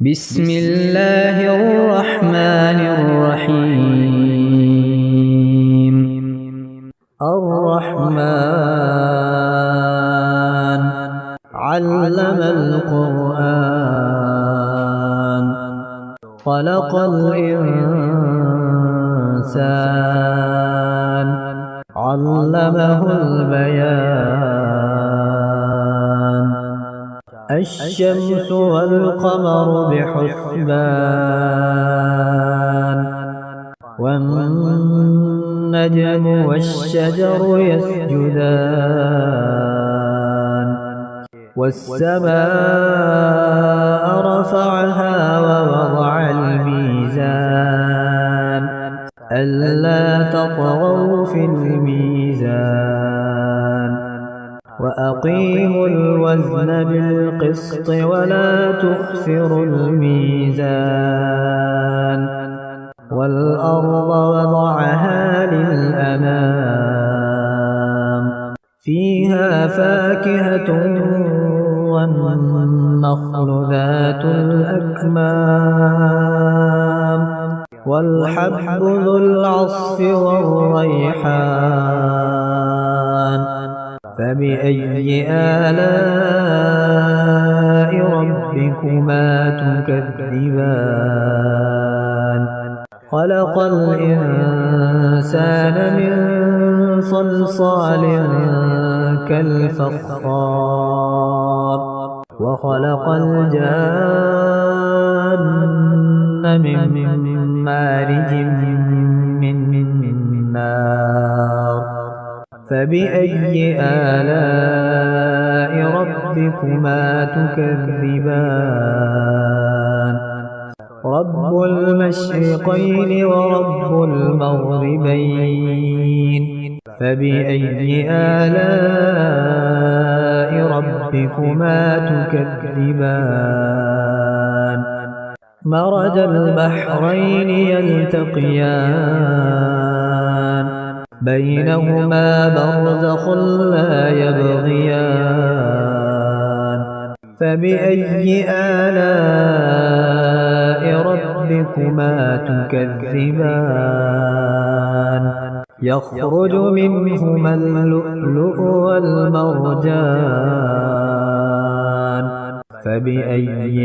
بسم الله الرحمن الرحيم. الرحمن علم القرآن خلق الإنسان علمه البيان. الشمس والقمر بحسبان والنجم والشجر يسجدان والسماء رفعها ووضع الميزان ألا تطغوا في الميزان وأقيموا الوزن بالقسط ولا تخسروا الميزان والأرض وضعها للأنام فيها فاكهة والنخل ذات الأكمام والحب ذو العصف والريحان. فبأي آلاء ربكما تكذبان؟ خلق الإنسان من صلصال كالفخار وخلق الجان من مارج من نار. فبأي آلاء ربكما تكذبان؟ رب المشرقين ورب المغربين. فبأي آلاء ربكما تكذبان؟ مرج البحرين يلتقيان بينهما برزخ لا يبغيان. فبأي آلاء ربكما تكذبان؟ يخرج منهما اللؤلؤ والمرجان. فبأي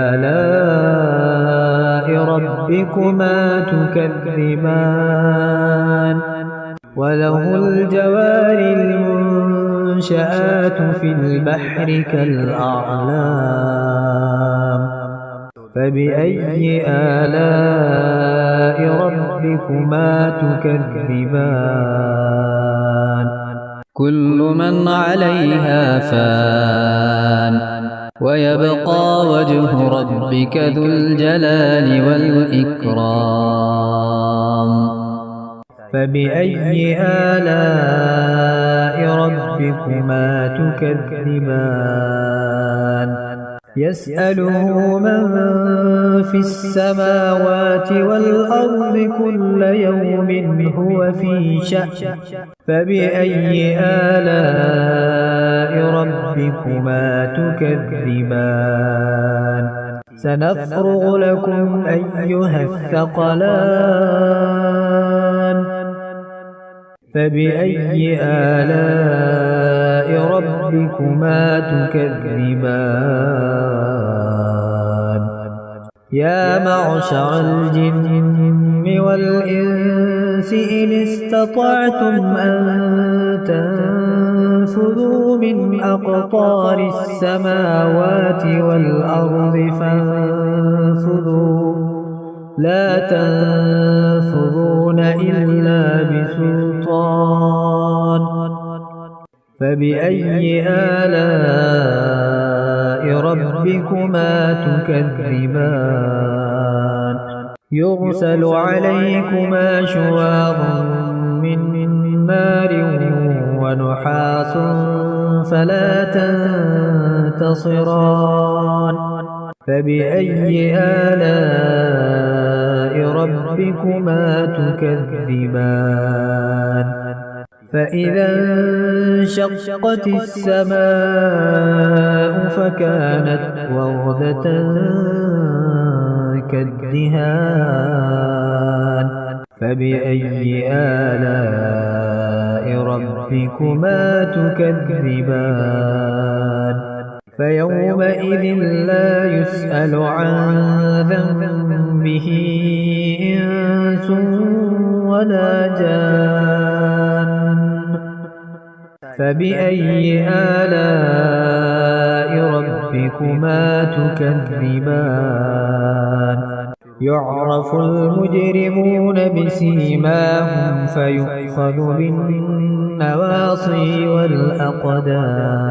آلاء ربكما تكذبان؟ وله الجوار المنشآت في البحر كالأعلام. فبأي آلاء ربكما تكذبان؟ كل من عليها فان ويبقى وجه ربك ذو الجلال والإكرام. فبأي آلاء ربكما تكذبان؟ يسأله من في السماوات والأرض كل يوم هو في شأن. فبأي آلاء ربكما تكذبان؟ سنفرغ لكم أيها الثقلان. فبأي آلاء ربكما تكذبان؟ يا معشر الجن والإنس إن استطعتم أن تنفذوا من أقطار السماوات والأرض فانفذوا لا تنفذون إلا بسلطان. فبأي آلاء ربكما تكذبان؟ يرسل عليكما شواظ من نار ونحاس فلا تنتصران. فبأي آلاء ربكما تكذبان؟ فإذا انشقت السماء فكانت وردة كالدهان فبأي آلاء ربكما تكذبان فيومئذ لا يسأل عن ذنبه إنس ولا جان فبأي آلاء ربكما تكذبان يعرف المجرمون بسيماهم فيؤخذ بالنواصي والأقدام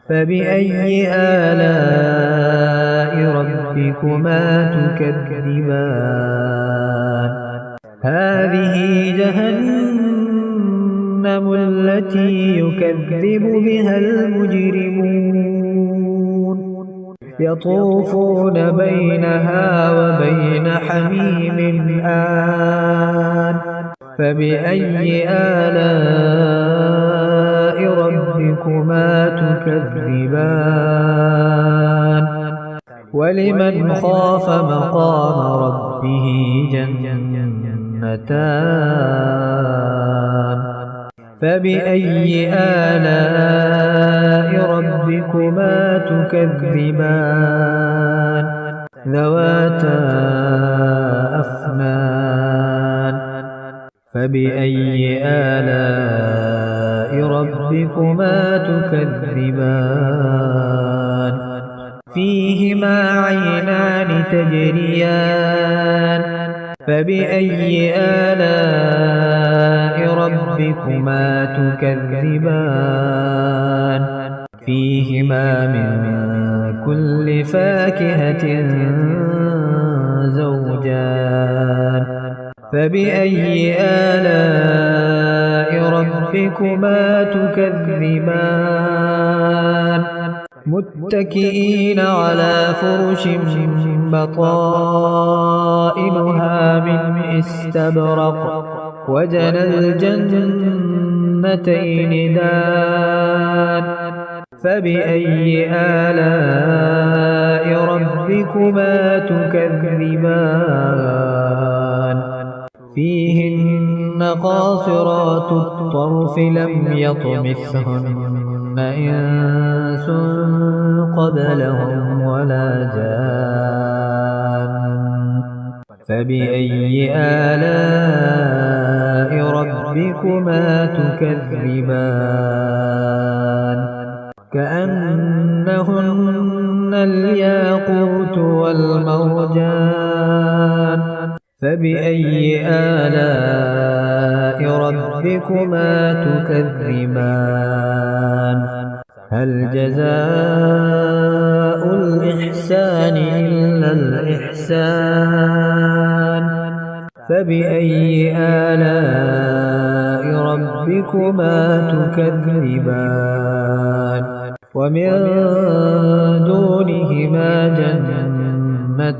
فبأي آلاء ربكما تكذبان هذه جهنم التي يكذب بها المجرمون يطوفون بينها وبين حميم آن فبأي آلاء ربكما تكذبان ولمن خاف مقام ربه جنتان فبأي آلاء ربكما تكذبان ذواتا أفنان فبأي آلاء ربكما تكذبان فيهما عينان تجريان فبأي آلاء ربكما تكذبان فيهما من كل فاكهة زوجان فبأي آلاء ربكما تكذبان متكئين على فرش بطائنها من استبرق وجنى الجنتين دان فبأي آلاء ربكما تكذبان فيهن قاصرات الطرف لم يطمثهن إنس قبلهم ولا جان فبأي آلاء ربكما تكذبان كأنهن الياقوت والمرجان فبأي آلاء ربكما تكذبان هل جزاء الإحسان إلا الإحسان فبأي آلاء ربكما تكذبان ومن دونهما جنتان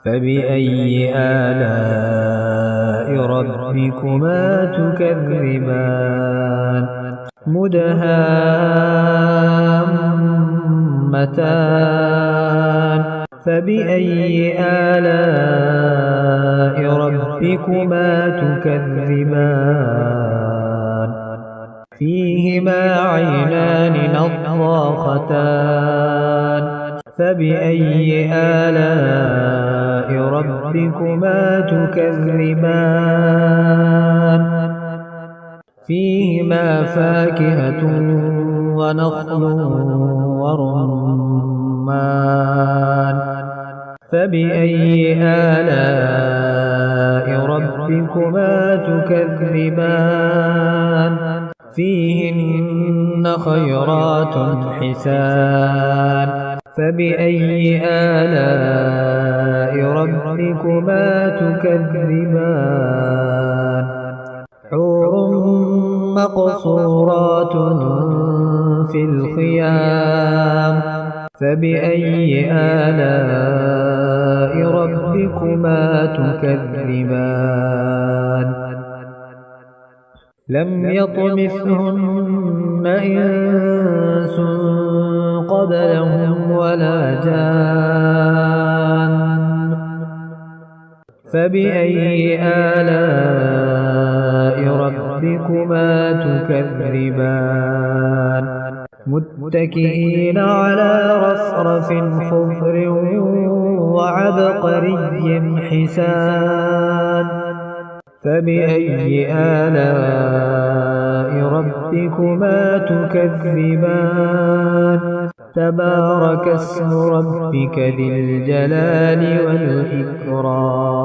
فبأي آلاء ربكما تكذبان مدهامتان فبأي آلاء ربكما تكذبان فيهما عينان نضاختان فبأي آلاء ربكما تكذبان فيهما فاكهة ونخل ورمان فبأي آلاء ربكما تكذبان فيهن خيرات حسان فبأي آلاء ربكما تكذبان حور مقصورات في الخيام فبأي آلاء ربكما تكذبان لم يطمثهن إنس قبلهم ولا جان فبأي آلاء ربكما تكذبان متكئين على رفرف خضر وعبقري حسان فبأي آلاء ربكما تكذبان تبارك اسم ربك ذي الجلال والإكرام